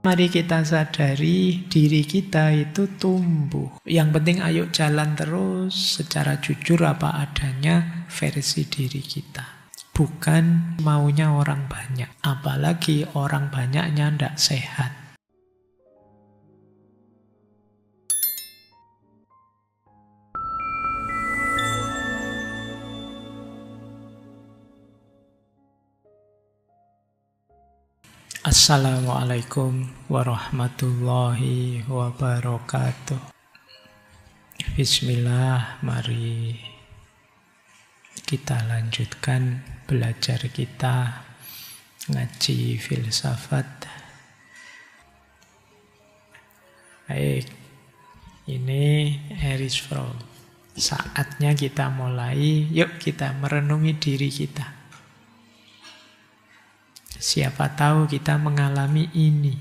Mari kita sadari diri kita itu tumbuh. Yang penting ayo jalan terus secara jujur apa adanya versi diri kita. Bukan maunya orang banyak. Apalagi orang banyaknya tidak sehat. Assalamualaikum warahmatullahi wabarakatuh. Bismillah, mari kita lanjutkan belajar kita ngaji filsafat. Baik, ini Erich Fromm. Saatnya kita mulai, yuk kita merenungi diri kita. Siapa tahu kita mengalami ini.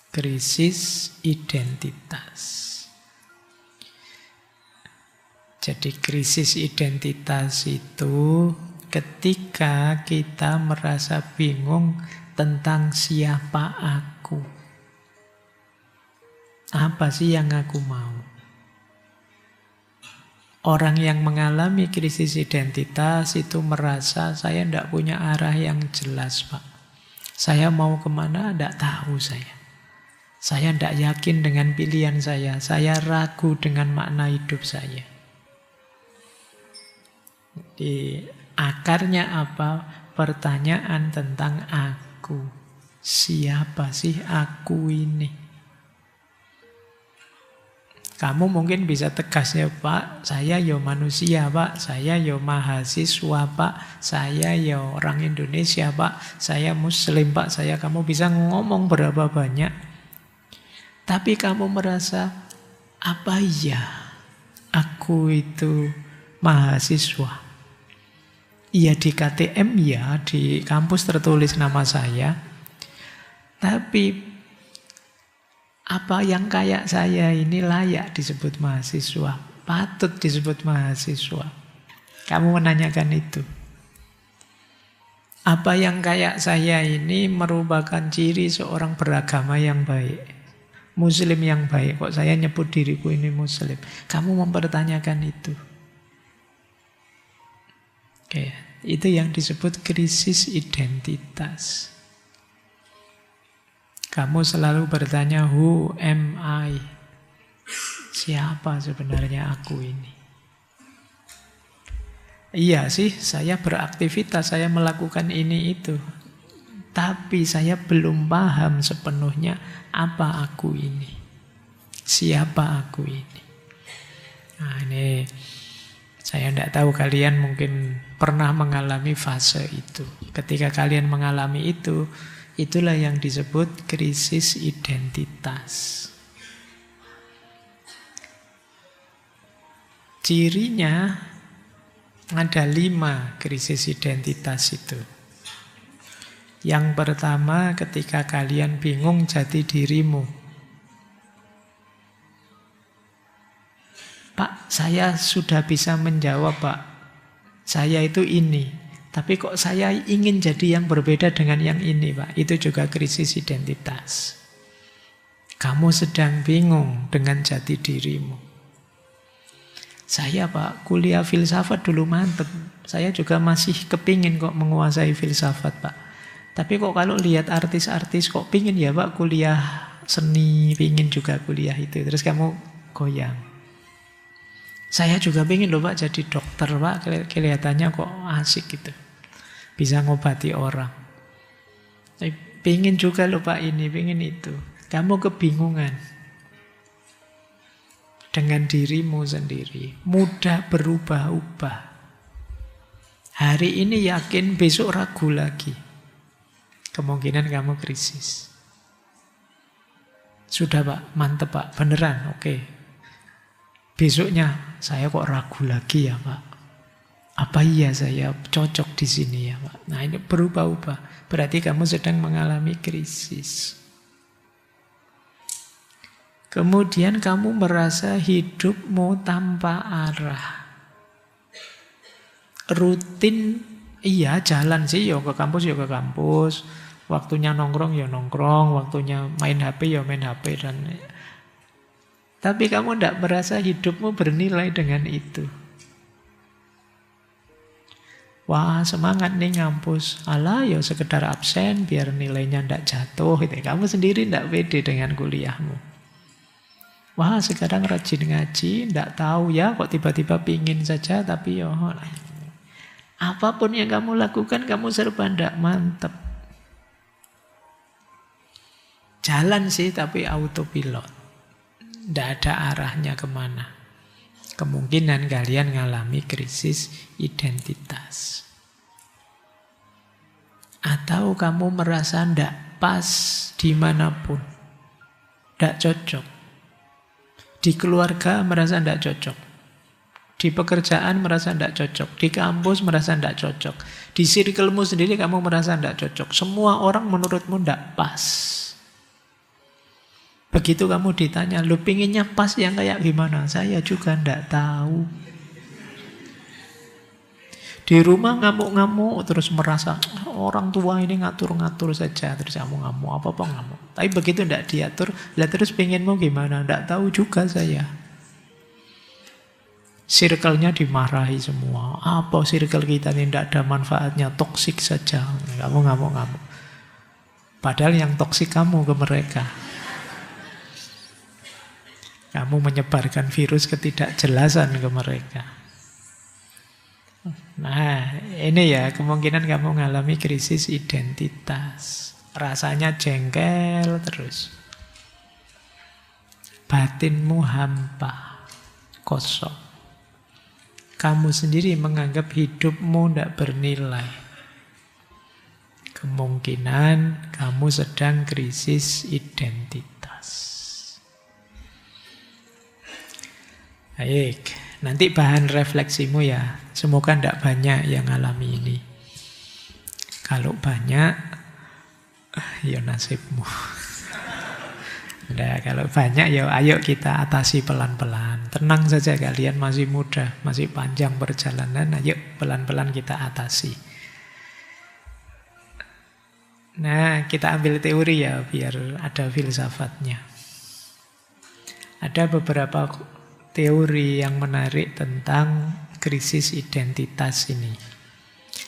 Krisis identitas. Jadi krisis identitas itu ketika kita merasa bingung tentang siapa aku. Apa sih yang aku mau? Orang yang mengalami krisis identitas itu merasa saya tidak punya arah yang jelas, Pak. Saya mau kemana, tidak tahu saya. Saya tidak yakin dengan pilihan saya. Saya ragu dengan makna hidup saya. Di akarnya apa? Pertanyaan tentang aku. Siapa sih aku ini? Kamu mungkin bisa tegasnya, Pak, saya yo manusia, Pak, saya yo mahasiswa, Pak, saya yo orang Indonesia, Pak, saya Muslim, Pak, kamu bisa ngomong berapa banyak. Tapi kamu merasa, apa iya aku itu mahasiswa? Iya di KTM ya, di kampus tertulis nama saya, tapi apa yang kayak saya ini layak disebut mahasiswa? Patut disebut mahasiswa. Kamu menanyakan itu. Apa yang kayak saya ini merupakan ciri seorang beragama yang baik? Muslim yang baik. Kok saya nyebut diriku ini Muslim? Kamu mempertanyakan itu. Oke, itu yang disebut krisis identitas. Kamu selalu bertanya, who am I? Siapa sebenarnya aku ini? Iya sih, saya beraktivitas, saya melakukan ini itu. Tapi saya belum paham sepenuhnya apa aku ini. Siapa aku ini? Nah ini, saya tidak tahu kalian mungkin pernah mengalami fase itu. Ketika kalian mengalami itu, itulah yang disebut krisis identitas. Cirinya ada 5 krisis identitas itu. Yang pertama ketika kalian bingung jati dirimu. Pak, saya sudah bisa menjawab, Pak. Saya itu ini. Tapi kok saya ingin jadi yang berbeda dengan yang ini, Pak. Itu juga krisis identitas. Kamu sedang bingung dengan jati dirimu. Saya, Pak, kuliah filsafat dulu mantep. Saya juga masih kepingin kok menguasai filsafat, Pak. Tapi kok kalau lihat artis-artis kok pingin ya, Pak, kuliah seni, pingin juga kuliah itu. Terus kamu goyang. Saya juga pingin loh, Pak, jadi dokter, Pak. Kelihatannya kok asik gitu. Bisa ngobati orang. Pingin juga loh, Pak, ini, pingin itu. Kamu kebingungan dengan dirimu sendiri. Mudah berubah-ubah. Hari ini yakin, besok ragu lagi. Kemungkinan kamu krisis. Sudah, Pak, mantep, Pak, beneran, oke. Besoknya, saya kok ragu lagi ya, Pak. Apa iya saya cocok di sini ya, Pak? Nah ini berubah-ubah. Berarti kamu sedang mengalami krisis. Kemudian kamu merasa hidupmu tanpa arah. Rutin, iya jalan sih, yo ke kampus, Waktunya nongkrong ya nongkrong, waktunya main HP ya main HP. Tapi kamu tidak merasa hidupmu bernilai dengan itu. Wah, semangat nih ngampus. Alah, ya sekedar absen biar nilainya tidak jatuh. Gitu. Kamu sendiri tidak pede dengan kuliahmu. Wah, sekarang rajin ngaji, tidak tahu ya kok tiba-tiba pingin saja, tapi ya apapun yang kamu lakukan, kamu serba tidak mantep. Jalan sih, tapi autopilot. Tidak ada arahnya kemana. Kemungkinan kalian mengalami krisis identitas. Atau kamu merasa tidak pas dimanapun. Tidak cocok. Di keluarga merasa tidak cocok. Di pekerjaan merasa tidak cocok. Di kampus merasa tidak cocok. Di circlemu sendiri kamu merasa tidak cocok. Semua orang menurutmu tidak pas. Begitu kamu ditanya, lu pinginnya pas yang kayak gimana? Saya juga tidak tahu. Di rumah ngamuk-ngamuk, terus merasa orang tua ini ngatur-ngatur saja. Terus kamu ngamuk, apa-apa ngamuk. Tapi begitu tidak diatur, lah terus pinginmu gimana? Tidak tahu juga saya. Circle-nya dimarahi semua. Apa circle kita ini tidak ada manfaatnya, toksik saja. Kamu ngamuk-ngamuk. Padahal yang toksik kamu ke mereka. Kamu menyebarkan virus ketidakjelasan ke mereka. Nah, ini ya kemungkinan kamu mengalami krisis identitas. Rasanya jengkel terus. Batinmu hampa, kosong. Kamu sendiri menganggap hidupmu tidak bernilai. Kemungkinan kamu sedang krisis identitas. Baik, nanti bahan refleksimu ya. Semoga tidak banyak yang alami ini. Kalau banyak, ya nasibmu. Nah, kalau banyak ya ayo kita atasi pelan-pelan. Tenang saja kalian masih muda, masih panjang perjalanan. Ayo pelan-pelan kita atasi. Nah, kita ambil teori ya biar ada filsafatnya. Ada beberapa teori yang menarik tentang krisis identitas ini.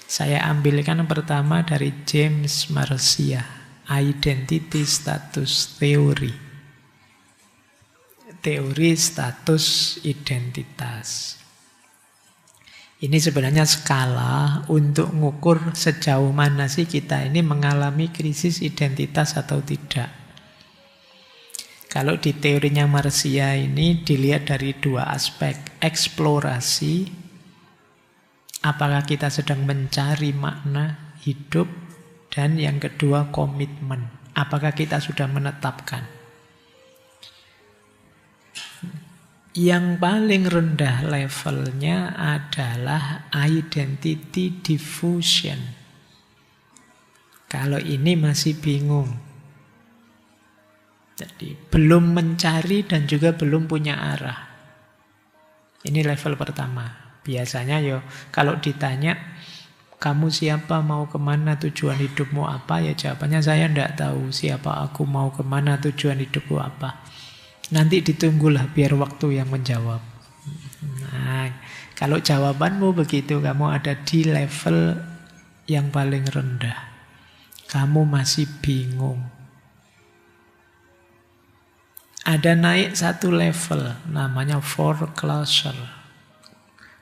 Saya ambilkan pertama dari James Marcia, Identity Status Theory. Teori status identitas. Ini sebenarnya skala untuk mengukur sejauh mana sih kita ini mengalami krisis identitas atau tidak. Kalau di teorinya Marcia ini dilihat dari dua aspek. Eksplorasi, apakah kita sedang mencari makna hidup. Dan yang kedua komitmen, apakah kita sudah menetapkan. Yang paling rendah levelnya adalah identity diffusion. Kalau ini masih bingung. Jadi belum mencari dan juga belum punya arah. Ini level pertama. Biasanya kalau ditanya kamu siapa, mau kemana, tujuan hidupmu apa, ya jawabannya saya tidak tahu siapa aku, mau kemana, tujuan hidupku apa. Nanti ditunggulah biar waktu yang menjawab. Nah, kalau jawabanmu begitu, kamu ada di level yang paling rendah. Kamu masih bingung. Ada naik satu level, namanya foreclosure.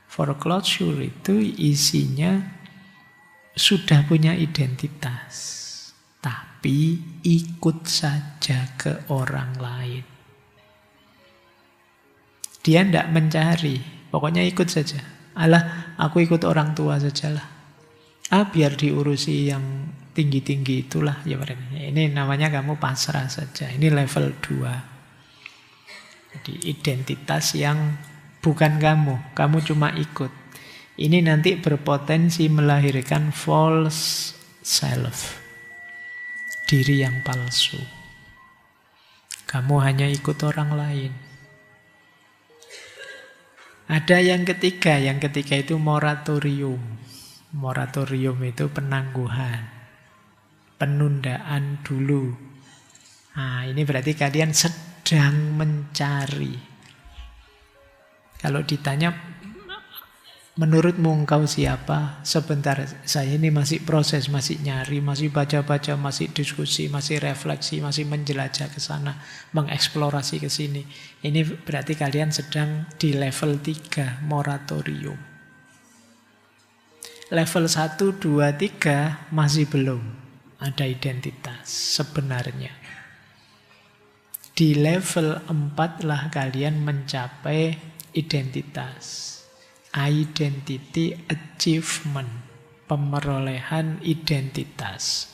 Foreclosure itu isinya sudah punya identitas, tapi ikut saja ke orang lain. Dia tidak mencari, pokoknya ikut saja. Alah, aku ikut orang tua sajalah. Biar diurusi yang tinggi-tinggi itulah. Ya, ini namanya kamu pasrah saja. Ini level 2. Jadi identitas yang bukan kamu cuma ikut. Ini nanti berpotensi melahirkan false self, diri yang palsu. Kamu hanya ikut orang lain. Ada yang ketiga itu moratorium. Moratorium itu penangguhan. penundaan dulu. Nah, ini berarti kalian sedang mencari. Kalau ditanya, menurutmu engkau siapa? Sebentar, saya ini masih proses, masih nyari, masih baca-baca, masih diskusi, masih refleksi, masih menjelajah ke sana, mengeksplorasi ke sini. Ini berarti kalian sedang di level 3, moratorium. Level 1, 2, 3 masih belum ada identitas sebenarnya. Di level 4 lah kalian mencapai identitas. Identity achievement, pemerolehan identitas.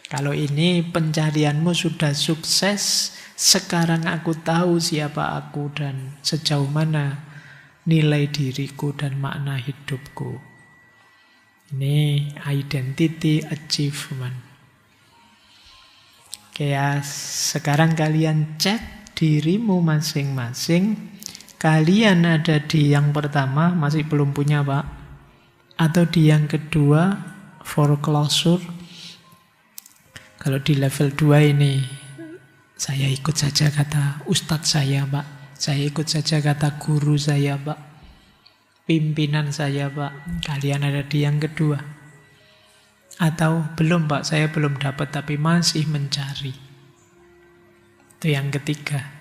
Kalau ini pencarianmu sudah sukses, sekarang aku tahu siapa aku dan sejauh mana nilai diriku dan makna hidupku. Ini identity achievement. Oke ya, sekarang kalian cek dirimu masing-masing. Kalian ada di yang pertama, masih belum punya Pak. Atau di yang kedua, foreclosure. Kalau di level 2 ini, saya ikut saja kata ustadz saya Pak. Saya ikut saja kata guru saya Pak. Pimpinan saya Pak. Kalian ada di yang kedua. Atau belum Pak, saya belum dapat tapi masih mencari. Itu yang ketiga.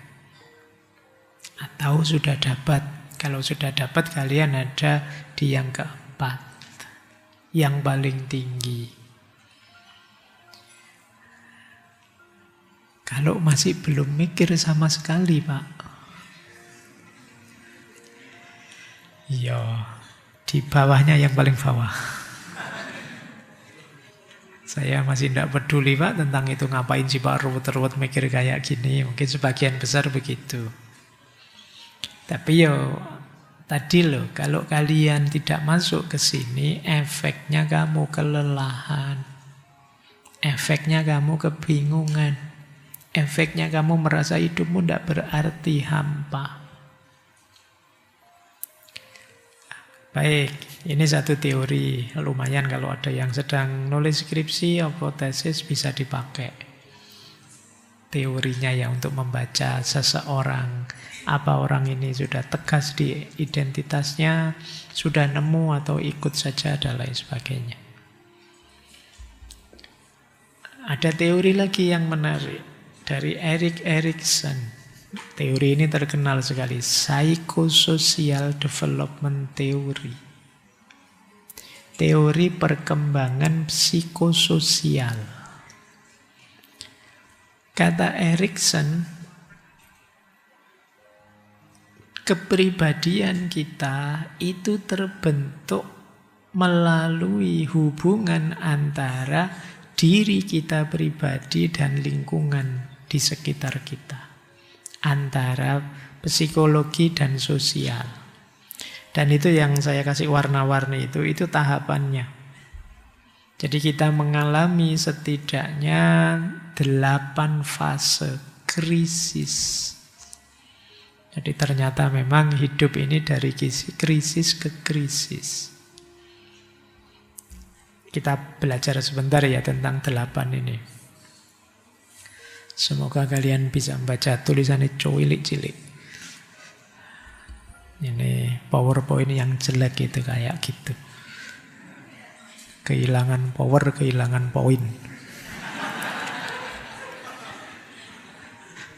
Atau sudah dapat. Kalau sudah dapat kalian ada di yang keempat, yang paling tinggi. Kalau masih belum mikir sama sekali Pak, ya di bawahnya yang paling bawah. Saya masih tidak peduli Pak tentang itu, ngapain sih Pak ruwet-ruwet mikir kayak gini. Mungkin sebagian besar begitu. Tapi tadi loh, kalau kalian tidak masuk ke sini, efeknya kamu kelelahan. Efeknya kamu kebingungan. Efeknya kamu merasa hidupmu tidak berarti, hampa. Baik, ini satu teori. Lumayan kalau ada yang sedang nulis skripsi atau tesis bisa dipakai. Teorinya ya untuk membaca seseorang. Apa orang ini sudah tegas di identitasnya, sudah nemu atau ikut saja dan lain sebagainya. Ada teori lagi yang menarik dari Erik Erikson. Teori ini terkenal sekali, Psychosocial Development Theory. Teori perkembangan psikososial. Kata Erikson, kepribadian kita itu terbentuk melalui hubungan antara diri kita pribadi dan lingkungan di sekitar kita. Antara psikologi dan sosial. Dan itu yang saya kasih warna-warni itu tahapannya. Jadi kita mengalami setidaknya 8 fase krisis. Jadi ternyata memang hidup ini dari krisis ke krisis. Kita belajar sebentar ya tentang 8 ini. Semoga kalian bisa membaca tulisannya cilik-cilik. Ini PowerPoint yang jelek itu kayak gitu. Kehilangan power, kehilangan poin.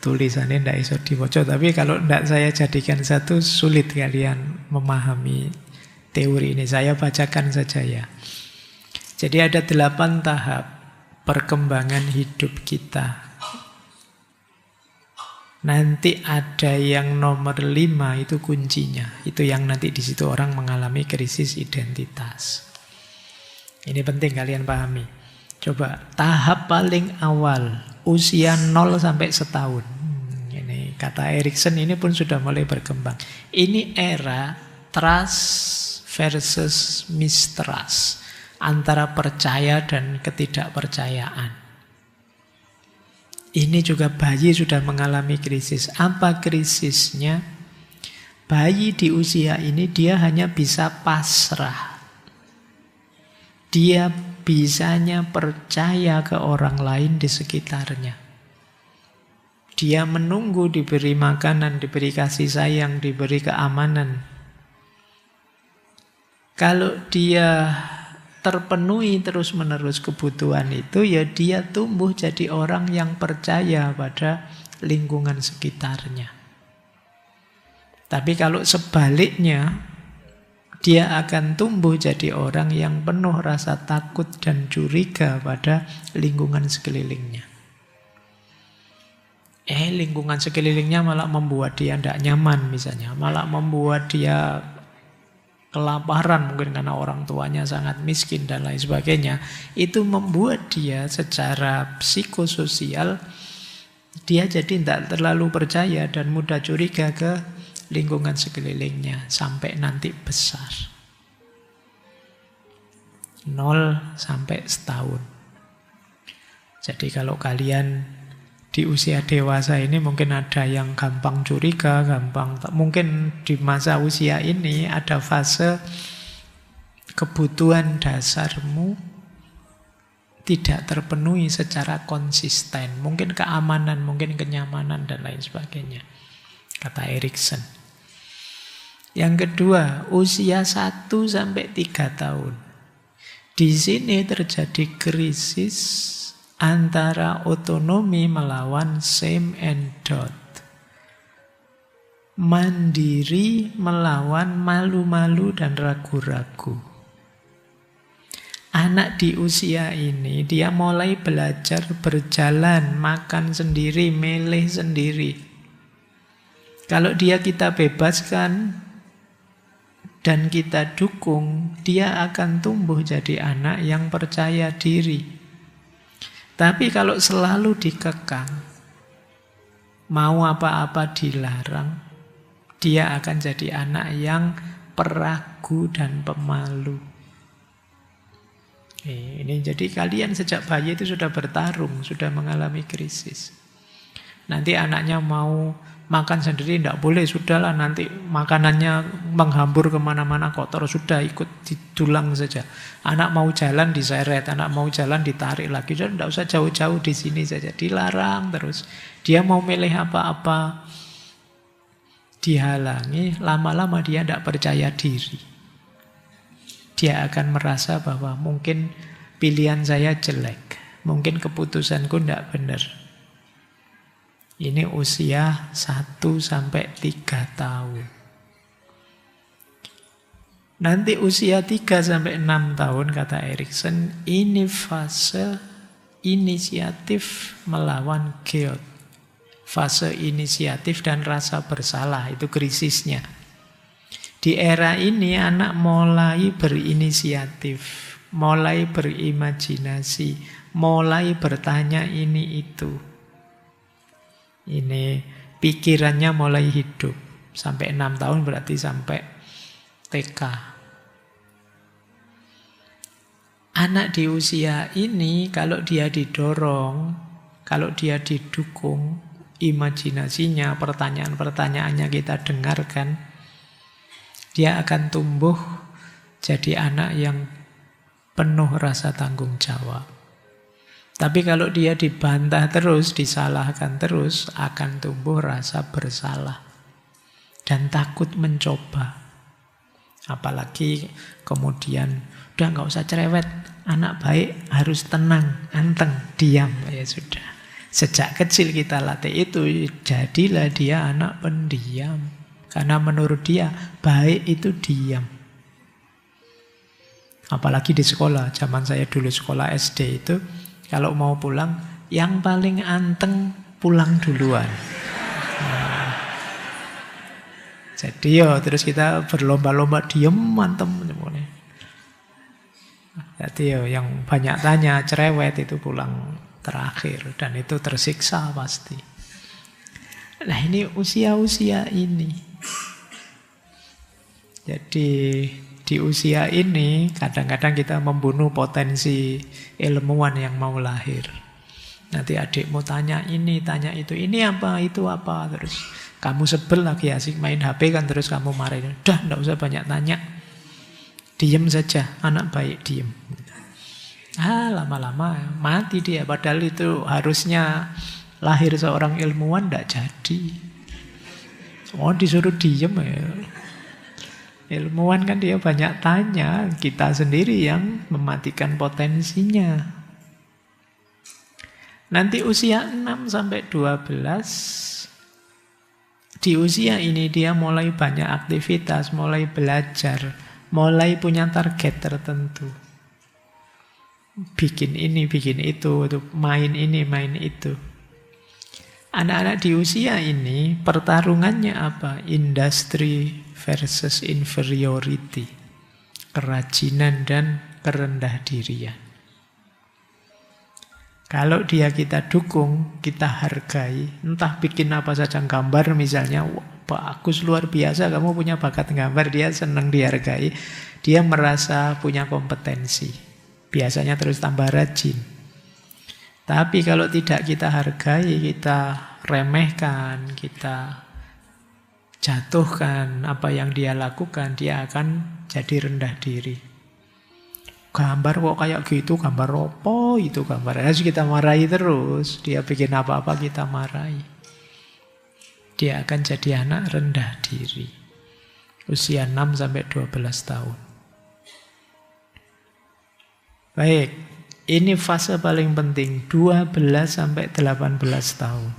Tulisannya tidak iso dibaca, tapi kalau tidak saya jadikan satu, sulit kalian memahami teori ini. Saya bacakan saja ya. Jadi ada 8 tahap perkembangan hidup kita. Nanti ada yang nomor 5 itu kuncinya. Itu yang nanti di situ orang mengalami krisis identitas. Ini penting kalian pahami. Coba tahap paling awal, usia 0 sampai setahun. Ini kata Erikson ini pun sudah mulai berkembang. Ini era trust versus mistrust. Antara percaya dan ketidakpercayaan. Ini juga bayi sudah mengalami krisis. Apa krisisnya? Bayi di usia ini dia hanya bisa pasrah. Dia bisanya percaya ke orang lain di sekitarnya. Dia menunggu diberi makanan, diberi kasih sayang, diberi keamanan. Kalau dia terpenuhi terus-menerus kebutuhan itu, ya dia tumbuh jadi orang yang percaya pada lingkungan sekitarnya. Tapi kalau sebaliknya, dia akan tumbuh jadi orang yang penuh rasa takut dan curiga pada lingkungan sekelilingnya. Lingkungan sekelilingnya malah membuat dia tidak nyaman misalnya. Malah membuat dia kelaparan mungkin karena orang tuanya sangat miskin dan lain sebagainya. Itu membuat dia secara psikososial, dia jadi tidak terlalu percaya dan mudah curiga ke lingkungan sekelilingnya. Sampai nanti besar. 0 sampai setahun. Jadi kalau kalian di usia dewasa ini mungkin ada yang gampang curiga, mungkin di masa usia ini ada fase kebutuhan dasarmu tidak terpenuhi secara konsisten. Mungkin keamanan, mungkin kenyamanan dan lain sebagainya. Kata Erikson. Yang kedua, usia 1 sampai 3 tahun. Di sini terjadi krisis antara otonomi melawan shame and doubt. Mandiri melawan malu-malu dan ragu-ragu. Anak di usia ini dia mulai belajar berjalan, makan sendiri, milih sendiri. Kalau kita bebaskan dan kita dukung, dia akan tumbuh jadi anak yang percaya diri. Tapi kalau selalu dikekang, mau apa-apa dilarang, dia akan jadi anak yang peragu dan pemalu. Ini jadi kalian sejak bayi itu sudah bertarung, sudah mengalami krisis. Nanti anaknya mau makan sendiri, tidak boleh, sudahlah nanti makanannya menghambur kemana-mana kotor, sudah ikut didulang saja. Anak mau jalan diseret, anak mau jalan ditarik lagi, sudah tidak usah jauh-jauh di sini saja, dilarang terus. Dia mau milih apa-apa, dihalangi, lama-lama dia tidak percaya diri. Dia akan merasa bahwa mungkin pilihan saya jelek, mungkin keputusanku tidak benar. Ini usia 1 sampai 3 tahun. Nanti usia 3 sampai 6 tahun, kata Erikson, ini fase inisiatif melawan guilt. Fase inisiatif dan rasa bersalah, itu krisisnya. Di era ini anak mulai berinisiatif, mulai berimajinasi, mulai bertanya ini itu. Ini pikirannya mulai hidup. Sampai 6 tahun berarti sampai TK. Anak di usia ini kalau dia didorong, kalau dia didukung, imajinasinya, pertanyaan-pertanyaannya kita dengarkan, dia akan tumbuh jadi anak yang penuh rasa tanggung jawab. Tapi kalau dia dibantah terus, disalahkan terus, akan tumbuh rasa bersalah dan takut mencoba. Apalagi kemudian, udah nggak usah cerewet, anak baik harus tenang, anteng, diam. Ya sudah. Sejak kecil kita latih itu, jadilah dia anak pendiam. Karena menurut dia, baik itu diam. Apalagi di sekolah, zaman saya dulu sekolah SD itu, kalau mau pulang, yang paling anteng pulang duluan. Nah, jadi terus kita berlomba-lomba diem, mantem. Jadi yang banyak tanya, cerewet itu pulang terakhir. Dan itu tersiksa pasti. Nah ini usia-usia ini. Jadi di usia ini kadang-kadang kita membunuh potensi ilmuwan yang mau lahir. Nanti adikmu tanya ini, tanya itu, ini apa, itu apa. Terus kamu sebel lagi asik main HP kan, terus kamu marahin. Udah, enggak usah banyak tanya. Diem saja, anak baik diem. lama-lama mati dia. Padahal itu harusnya lahir seorang ilmuwan, tidak jadi. Oh, disuruh diem ya. Ilmuwan kan dia banyak tanya, kita sendiri yang mematikan potensinya. Nanti usia 6 sampai 12, di usia ini dia mulai banyak aktivitas, mulai belajar, mulai punya target tertentu. Bikin ini, bikin itu, main ini, main itu. Anak-anak di usia ini pertarungannya apa? Industri versus inferiority. Kerajinan dan kerendah dirian. Kalau dia kita dukung, kita hargai, entah bikin apa saja, gambar misalnya, bagus luar biasa, kamu punya bakat gambar, dia senang dihargai, dia merasa punya kompetensi. Biasanya terus tambah rajin. Tapi kalau tidak kita hargai, kita remehkan, kita jatuhkan apa yang dia lakukan, dia akan jadi rendah diri. Gambar kok kayak gitu, gambar apa itu gambar? Harus kita marahi terus. Dia bikin apa-apa kita marahi. Dia akan jadi anak rendah diri. Usia 6 sampai 12 tahun. Baik, ini fase paling penting, 12 sampai 18 tahun.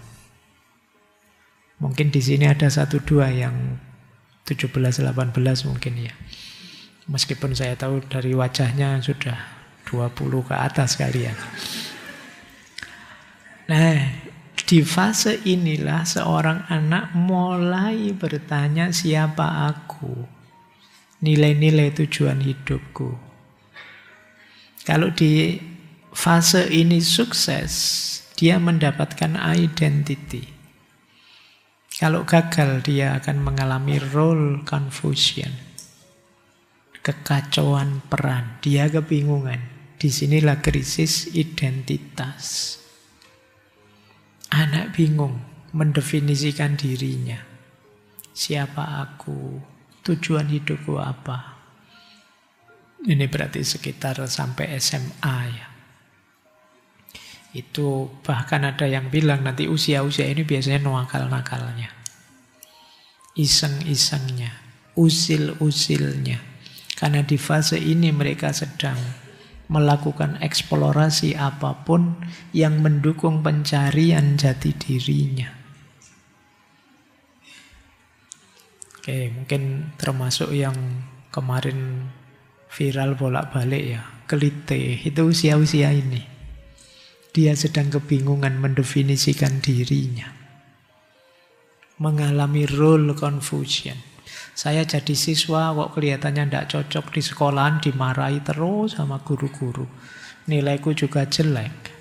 Mungkin di sini ada 1-2 yang 17-18 mungkin ya. Meskipun saya tahu dari wajahnya sudah 20 ke atas kalian. Nah, di fase inilah seorang anak mulai bertanya, siapa aku? Nilai-nilai tujuan hidupku. Kalau di fase ini sukses, dia mendapatkan identity. Kalau gagal, dia akan mengalami role confusion. Kekacauan peran, dia kebingungan. Disinilah krisis identitas. Anak bingung mendefinisikan dirinya. Siapa aku? Tujuan hidupku apa? Ini berarti sekitar sampai SMA ya. Itu bahkan ada yang bilang nanti usia-usia ini biasanya nakal-nakalnya. Iseng-isengnya, usil-usilnya. Karena di fase ini mereka sedang melakukan eksplorasi apapun yang mendukung pencarian jati dirinya. Oke, mungkin termasuk yang kemarin viral bolak-balik ya, Kelite, itu usia-usia ini. Dia sedang kebingungan mendefinisikan dirinya. Mengalami role confusion. Saya jadi siswa kok kelihatannya tidak cocok di sekolahan, dimarahi terus sama guru-guru. Nilaiku juga jelek.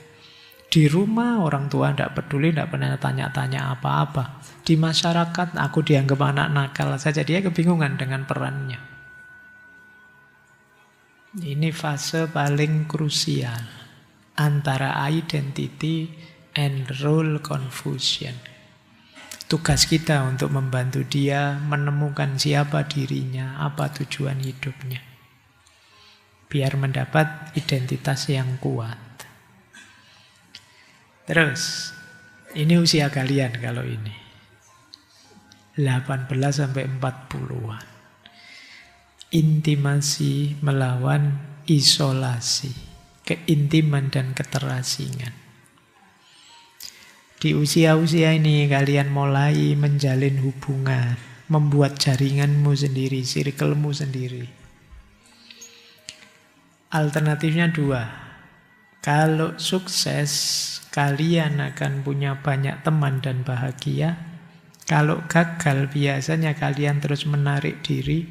Di rumah orang tua tidak peduli, tidak pernah tanya-tanya apa-apa. Di masyarakat aku dianggap anak nakal saja. Dia kebingungan dengan perannya. Ini fase paling krusial antara identity and role confusion. Tugas kita untuk membantu dia menemukan siapa dirinya, apa tujuan hidupnya. Biar mendapat identitas yang kuat. Terus, ini usia kalian kalau ini. 18 sampai 40-an. Intimasi melawan isolasi. Keintiman dan keterasingan. Di usia-usia ini kalian mulai menjalin hubungan, membuat jaringanmu sendiri, circlemu sendiri. Alternatifnya 2. Kalau sukses, kalian akan punya banyak teman dan bahagia. Kalau gagal, biasanya kalian terus menarik diri,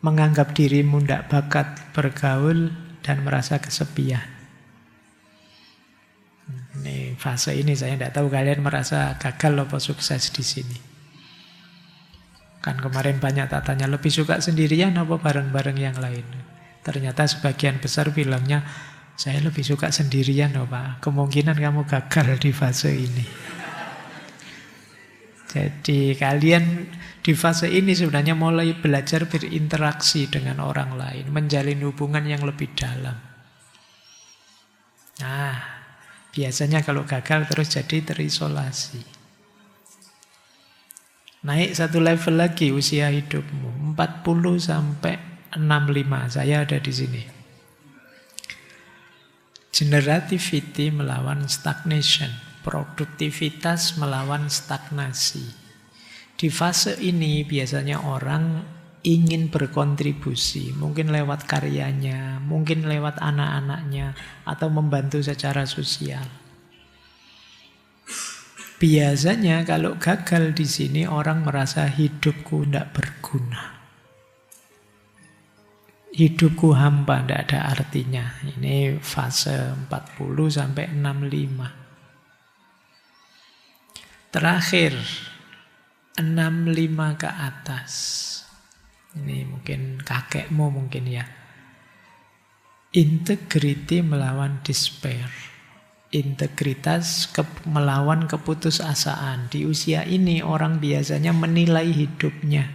menganggap dirimu tidak bakat bergaul, dan merasa kesepian. Ini fase ini saya tidak tahu kalian merasa gagal atau sukses di sini. Kan kemarin banyak tak tanya lebih suka sendirian apa bareng-bareng yang lain. Ternyata sebagian besar bilangnya saya lebih suka sendirian loh Pak. Kemungkinan kamu gagal di fase ini. Jadi kalian di fase ini sebenarnya mulai belajar berinteraksi dengan orang lain, menjalin hubungan yang lebih dalam. Nah, biasanya kalau gagal terus jadi terisolasi. Naik satu level lagi usia hidupmu, 40 sampai 65. Saya ada di sini. Generativity melawan stagnation, produktivitas melawan stagnasi. Di fase ini biasanya orang ingin berkontribusi, mungkin lewat karyanya, mungkin lewat anak-anaknya, atau membantu secara sosial. Biasanya kalau gagal di sini orang merasa hidupku tidak berguna. Hidupku hampa, tidak ada artinya. Ini fase 40 sampai 65. Terakhir, 65 ke atas. Ini mungkin kakekmu mungkin ya. Integrity melawan despair. Integritas melawan keputusasaan. Di usia ini orang biasanya menilai hidupnya.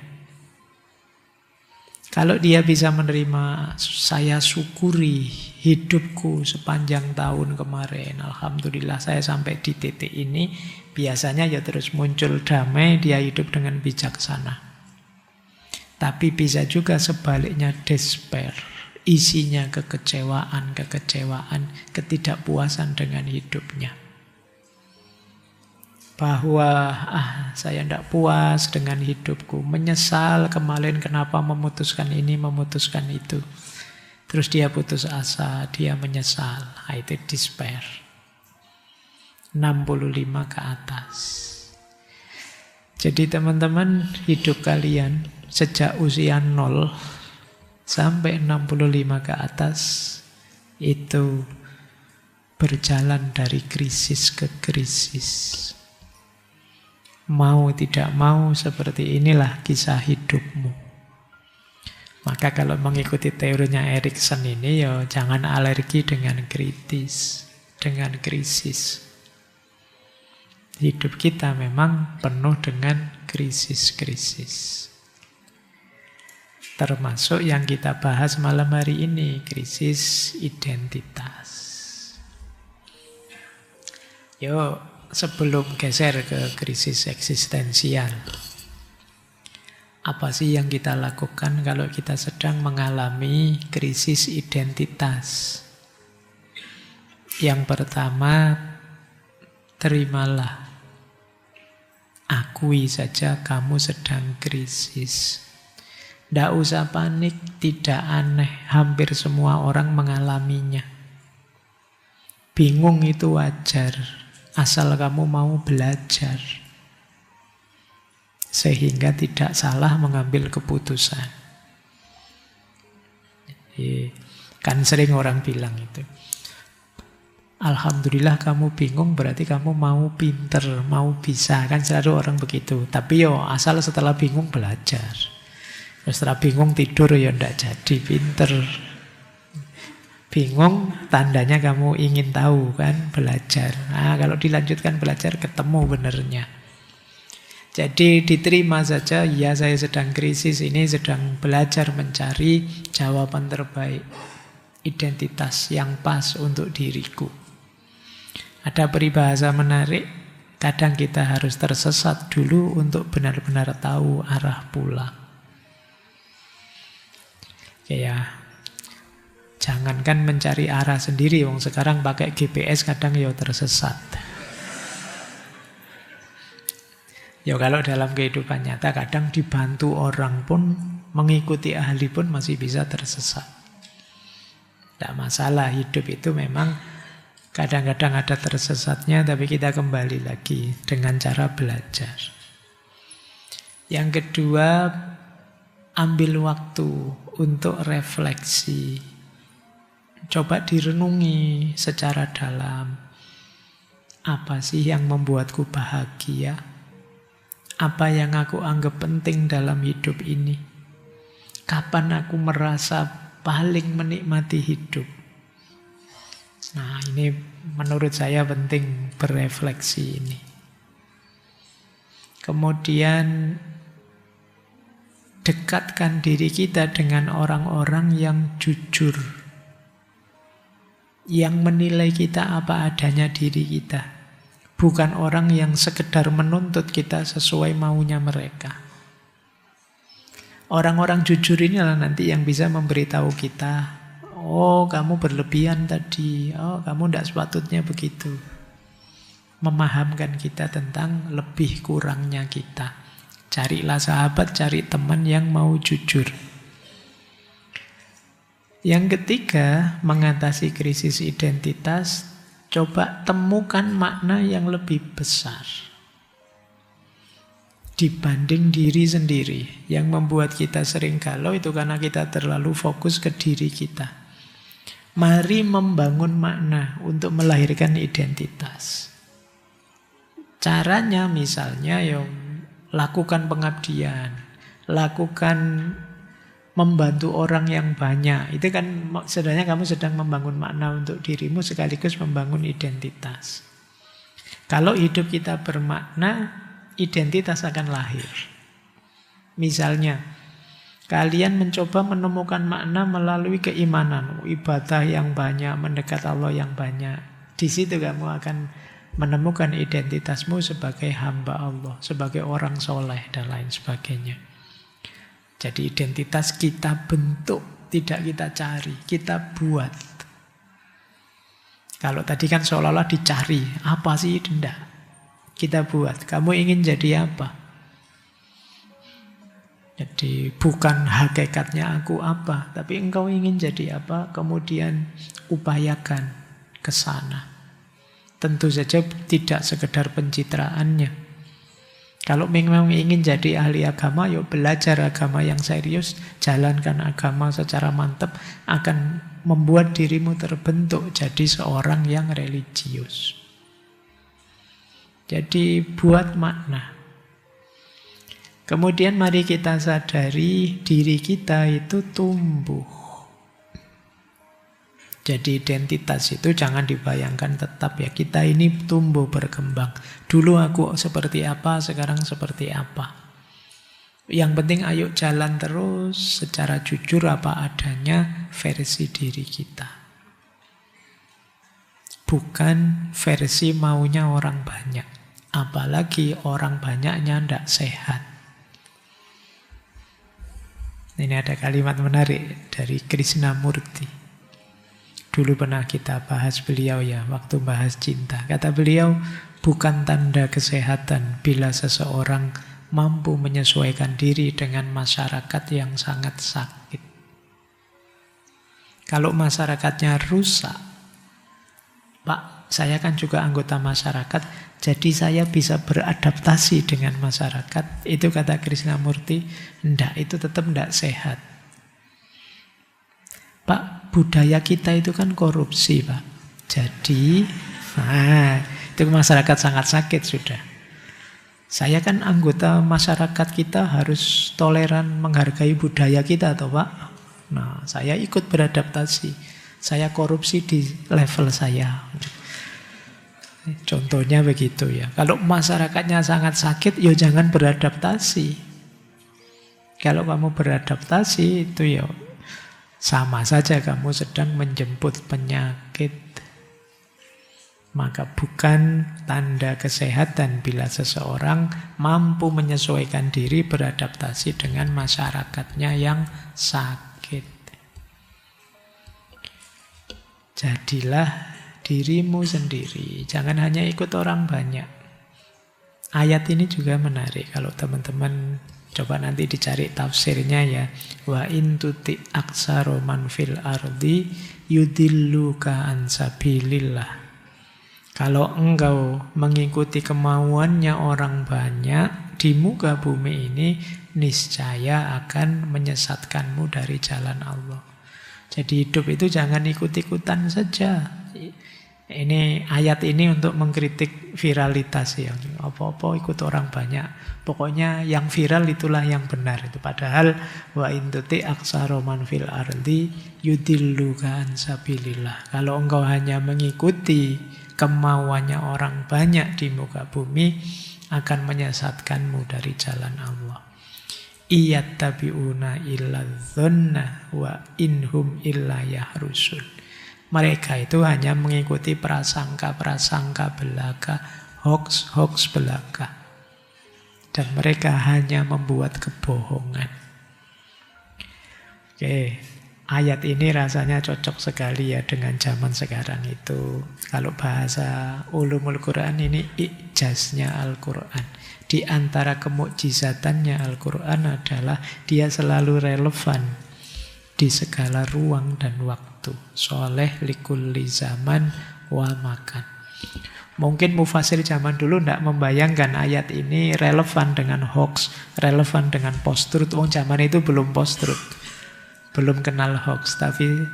Kalau dia bisa menerima, saya syukuri hidupku sepanjang tahun kemarin. Alhamdulillah saya sampai di titik ini. Biasanya ya terus muncul damai, dia hidup dengan bijaksana. Tapi bisa juga sebaliknya despair. Isinya kekecewaan, ketidakpuasan dengan hidupnya. Bahwa saya tidak puas dengan hidupku, menyesal kemarin kenapa memutuskan ini, memutuskan itu. Terus dia putus asa, dia menyesal. Itu despair. 65 ke atas. Jadi teman-teman, hidup kalian sejak usia 0 sampai 65 ke atas itu berjalan dari krisis ke krisis. Mau tidak mau seperti inilah kisah hidupmu. Maka kalau mengikuti teorinya Erikson ini, ya jangan alergi dengan kritis, dengan krisis. Hidup kita memang penuh dengan krisis-krisis. Termasuk yang kita bahas malam hari ini, krisis identitas. Yuk, sebelum geser ke krisis eksistensial, apa sih yang kita lakukan kalau kita sedang mengalami krisis identitas? Yang pertama, terimalah. Akui saja kamu sedang krisis. Tidak usah panik, tidak aneh. Hampir semua orang mengalaminya. Bingung itu wajar. Asal kamu mau belajar. Sehingga tidak salah mengambil keputusan. Jadi, kan sering orang bilang itu. Alhamdulillah kamu bingung berarti kamu mau pinter, mau bisa. Kan selalu orang begitu. Tapi asal setelah bingung belajar. Setelah bingung tidur ya ndak jadi pinter. Bingung tandanya kamu ingin tahu kan, belajar. Nah, kalau dilanjutkan belajar ketemu benernya. Jadi diterima saja, ya saya sedang krisis ini, sedang belajar mencari jawaban terbaik. Identitas yang pas untuk diriku. Ada peribahasa menarik, kadang kita harus tersesat dulu untuk benar-benar tahu arah pulang. Ya, jangankan mencari arah sendiri, wong sekarang pakai GPS kadang ya tersesat. Ya kalau dalam kehidupan nyata kadang dibantu orang pun, mengikuti ahli pun masih bisa tersesat. Tidak masalah, hidup itu memang kadang-kadang ada tersesatnya, tapi kita kembali lagi dengan cara belajar. Yang kedua, ambil waktu untuk refleksi. Coba direnungi secara dalam. Apa sih yang membuatku bahagia? Apa yang aku anggap penting dalam hidup ini? Kapan aku merasa paling menikmati hidup? Nah, ini menurut saya penting berefleksi ini. Kemudian dekatkan diri kita dengan orang-orang yang jujur, Yang menilai kita apa adanya diri kita. Bukan orang yang sekedar menuntut kita sesuai maunya mereka. Orang-orang jujur inilah nanti yang bisa memberitahu kita, oh kamu berlebihan tadi, oh kamu tidak sepatutnya begitu. Memahamkan kita tentang lebih kurangnya kita. Carilah sahabat, cari teman yang mau jujur. Yang ketiga, mengatasi krisis identitas, coba temukan makna yang lebih besar dibanding diri sendiri. Yang membuat kita sering galau itu karena kita terlalu fokus ke diri kita. Mari membangun makna untuk melahirkan identitas. Caranya misalnya ya lakukan pengabdian, lakukan membantu orang yang banyak. Itu kan sebenarnya kamu sedang membangun makna untuk dirimu sekaligus membangun identitas. Kalau hidup kita bermakna, identitas akan lahir. Misalnya, kalian mencoba menemukan makna melalui keimanan, ibadah yang banyak, mendekat Allah yang banyak. Di situ kamu akan menemukan identitasmu sebagai hamba Allah, sebagai orang soleh, dan lain sebagainya. Jadi identitas kita bentuk, tidak kita cari, kita buat. Kalau tadi kan seolah-olah dicari, apa sih? Tidak. Kita buat. Kamu ingin jadi apa? Jadi bukan hakikatnya aku apa, tapi engkau ingin jadi apa, kemudian upayakan ke sana. Tentu saja tidak sekedar pencitraannya. Kalau memang ingin jadi ahli agama, yuk belajar agama yang serius, jalankan agama secara mantap, akan membuat dirimu terbentuk jadi seorang yang religius. Jadi buat makna. Kemudian mari kita sadari diri kita itu tumbuh. Jadi identitas itu jangan dibayangkan tetap ya. Kita ini tumbuh berkembang. Dulu aku seperti apa, sekarang seperti apa. Yang penting ayo jalan terus secara jujur apa adanya versi diri kita. Bukan versi maunya orang banyak. Apalagi orang banyaknya tidak sehat. Ini ada kalimat menarik dari Krishnamurti. Dulu pernah kita bahas beliau ya, waktu bahas cinta. Kata beliau, bukan tanda kesehatan bila seseorang mampu menyesuaikan diri dengan masyarakat yang sangat sakit. Kalau masyarakatnya rusak, Pak, saya kan juga anggota masyarakat, jadi saya bisa beradaptasi dengan masyarakat. Itu kata Krishnamurti, enggak, itu tetap enggak sehat. Pak, budaya kita itu kan korupsi, Pak. Jadi, itu masyarakat sangat sakit sudah. Saya kan anggota masyarakat kita harus toleran menghargai budaya kita, toh Pak. Nah, saya ikut beradaptasi. Saya korupsi di level saya. Contohnya begitu ya. Kalau masyarakatnya sangat sakit, ya jangan beradaptasi. Kalau kamu beradaptasi, itu ya sama saja kamu sedang menjemput penyakit. Maka bukan tanda kesehatan bila seseorang mampu menyesuaikan diri beradaptasi dengan masyarakatnya yang sakit. Jadilah dirimu sendiri, jangan hanya ikut orang banyak. Ayat ini juga menarik kalau teman-teman coba nanti dicari tafsirnya ya. Wa in tuti aksaro man fil ardi yudilluka an sabilillah. Kalau engkau mengikuti kemauannya orang banyak di muka bumi ini, niscaya akan menyesatkanmu dari jalan Allah. Jadi hidup itu jangan ikut-ikutan saja. Ini ayat ini untuk mengkritik viralitas ya. Apa-apa ikut orang banyak. Pokoknya yang viral itulah yang benar. Itu padahal wa in tuti aksaro man fil ardi yudilluka an sabilillah. Kalau engkau hanya mengikuti kemauannya orang banyak di muka bumi, akan menyesatkanmu dari jalan Allah. Iyattabi'una illa dzanna wa inhum illa yahrusun. Mereka itu hanya mengikuti prasangka-prasangka belaka, hoax-hoax belaka. Dan mereka hanya membuat kebohongan. Oke, ayat ini rasanya cocok sekali ya dengan zaman sekarang itu. Kalau bahasa ulumul Quran ini ijaznya Al-Quran. Di antara kemukjizatannya Al-Quran adalah dia selalu relevan di segala ruang dan waktu. Soleh likulli zaman wa makan. Mungkin mufasir zaman dulu tidak membayangkan ayat ini relevan dengan hoax, relevan dengan post-truth. Zaman itu belum post-truth, belum kenal hoax, tapi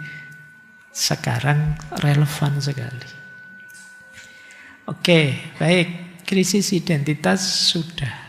sekarang relevan sekali. Oke, baik. Krisis identitas sudah.